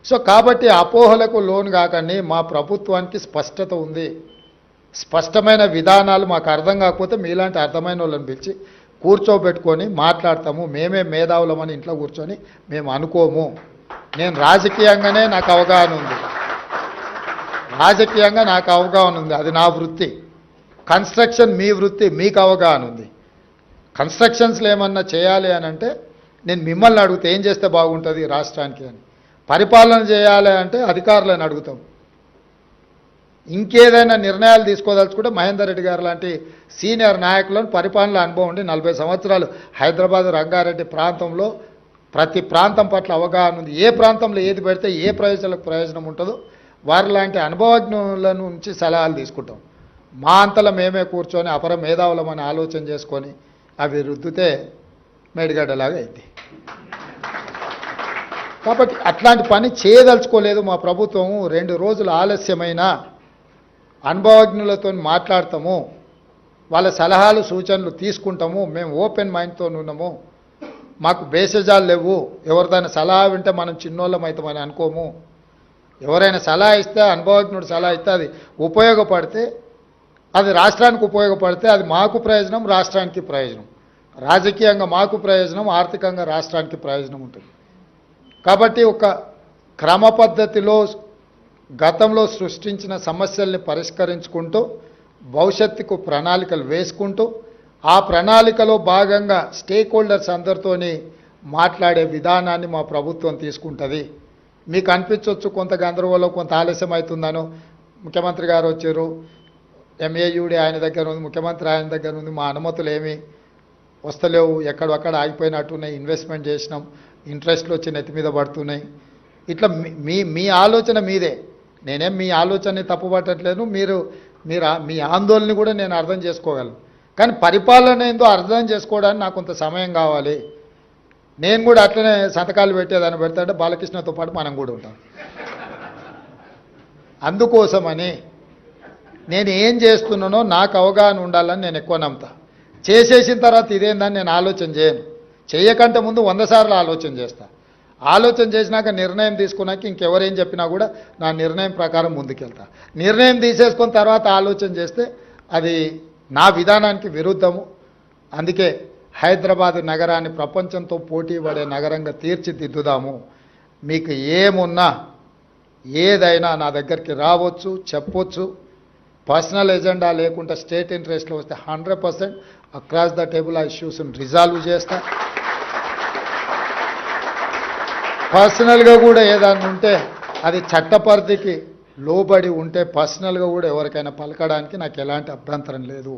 So కాబట్టి అపోహలకు లోను కాకండి. మా ప్రభుత్వానికి స్పష్టత ఉంది, స్పష్టమైన విధానాలు. మాకు అర్థం కాకపోతే మీలాంటి అర్థమైన వాళ్ళని పిలిచి కూర్చోబెట్టుకొని మాట్లాడతాము. మేమే మేధావులమని ఇంట్లో కూర్చొని మేము అనుకోము. నేను రాజకీయంగానే నాకు అవగాహన ఉంది, రాజకీయంగా నాకు అవగాహన ఉంది, అది నా వృత్తి. కన్స్ట్రక్షన్ మీ వృత్తి, మీకు అవగాహన ఉంది. కన్స్ట్రక్షన్స్లో ఏమన్నా చేయాలి అని అంటే నేను మిమ్మల్ని అడిగితే ఏం చేస్తే బాగుంటుంది రాష్ట్రానికి అని. పరిపాలన చేయాలి అంటే అధికారులను అడుగుతాం. ఇంకేదైనా నిర్ణయాలు తీసుకోదలుచుకుంటే మహేందర్ రెడ్డి గారు లాంటి సీనియర్ నాయకులను, పరిపాలన అనుభవం ఉండి 40 సంవత్సరాలు హైదరాబాద్ రంగారెడ్డి ప్రాంతంలో ప్రతి ప్రాంతం పట్ల అవగాహన ఉంది. ఏ ప్రాంతంలో ఏది పెడితే ఏ ప్రజలకు ప్రయోజనం ఉంటుందో వారి లాంటి అనుభవజ్ఞుల నుంచి సలహాలు తీసుకుంటాం. మా అంతలో మేమే కూర్చొని అపర మేధావులమని ఆలోచన చేసుకొని అవి రుద్దితే మేడిగడ్డలాగా అయింది. కాబట్టి అట్లాంటి పని చేయదలుచుకోలేదు మా ప్రభుత్వం. 2 రోజులు ఆలస్యమైన అనుభవజ్ఞులతో మాట్లాడతాము, వాళ్ళ సలహాలు సూచనలు తీసుకుంటాము. మేము ఓపెన్ మైండ్తో ఉన్నాము, మాకు భేషజాలు లేవు. ఎవరిదైనా సలహా వింటే మనం చిన్నోళ్ళం అవుతామని అనుకోము. ఎవరైనా సలహా ఇస్తే, అనుభవజ్ఞుడు సలహా ఇస్తే అది ఉపయోగపడితే, అది రాష్ట్రానికి ఉపయోగపడితే అది మాకు ప్రయోజనం, రాష్ట్రానికి ప్రయోజనం. రాజకీయంగా మాకు ప్రయోజనం, ఆర్థికంగా రాష్ట్రానికి ప్రయోజనం ఉంటుంది. కాబట్టి ఒక క్రమ పద్ధతిలో గతంలో సృష్టించిన సమస్యల్ని పరిష్కరించుకుంటూ భవిష్యత్తుకు ప్రణాళికలు వేసుకుంటూ ఆ ప్రణాళికలో భాగంగా స్టేక్ హోల్డర్స్ అందరితోని మాట్లాడే విధానాన్ని మా ప్రభుత్వం తీసుకుంటుంది. మీకు అనిపించవచ్చు కొంత గందరగోళం, కొంత ఆలస్యం అవుతుందనో. ముఖ్యమంత్రి గారు వచ్చారు, ఎంఏయుడి ఆయన దగ్గర ఉంది, ముఖ్యమంత్రి ఆయన దగ్గర ఉంది, మా అనుమతులు ఏమీ వస్తలేవు, ఎక్కడొక్కడ ఆగిపోయినట్టున్నాయి, ఇన్వెస్ట్మెంట్ చేసినాం, ఇంట్రెస్ట్లు వచ్చి నెత్తి మీద పడుతున్నాయి. ఇట్లా మీ ఆలోచన మీదే, నేనేం మీ ఆలోచనని తప్పుపట్టట్లేదు. మీరు మీ ఆందోళన కూడా నేను అర్థం చేసుకోగలను. కానీ పరిపాలన ఏందో అర్థం చేసుకోవడానికి నాకు కొంత సమయం కావాలి. నేను కూడా అట్లనే సంతకాలు పెట్టేదాన్ని పెడతాంటే బాలకృష్ణతో పాటు మనం కూడా ఉంటాం. అందుకోసమని నేను ఏం చేస్తున్నానో నాకు అవగాహన ఉండాలని నేను ఎక్కువ నమ్ముతా. చేసేసిన తర్వాత ఇదేందని నేను ఆలోచన చేయను. చేయకంటే ముందు 100 సార్లు ఆలోచన చేస్తా. ఆలోచన చేసినాక నిర్ణయం తీసుకున్నాక ఇంకెవరేం చెప్పినా కూడా నా నిర్ణయం ప్రకారం ముందుకెళ్తా. నిర్ణయం తీసేసుకున్న తర్వాత ఆలోచన చేస్తే అది నా విధానానికి విరుద్ధము. అందుకే హైదరాబాద్ నగరాన్ని ప్రపంచంతో పోటీ పడే నగరంగా తీర్చిదిద్దుదాము. మీకు ఏమున్నా ఏదైనా నా దగ్గరికి రావచ్చు, చెప్పొచ్చు. పర్సనల్ ఎజెండా లేకుండా స్టేట్ ఇంట్రెస్ట్లో వస్తే 100% అక్రాస్ ద టేబుల్ ఆ ఇష్యూస్ని రిజాల్వ్ చేస్తా. పర్సనల్గా కూడా ఏదైనా ఉంటే అది చట్టపరిధికి లోబడి ఉంటే పర్సనల్గా కూడా ఎవరికైనా పలకడానికి నాకు ఎలాంటి అభ్యంతరం లేదు.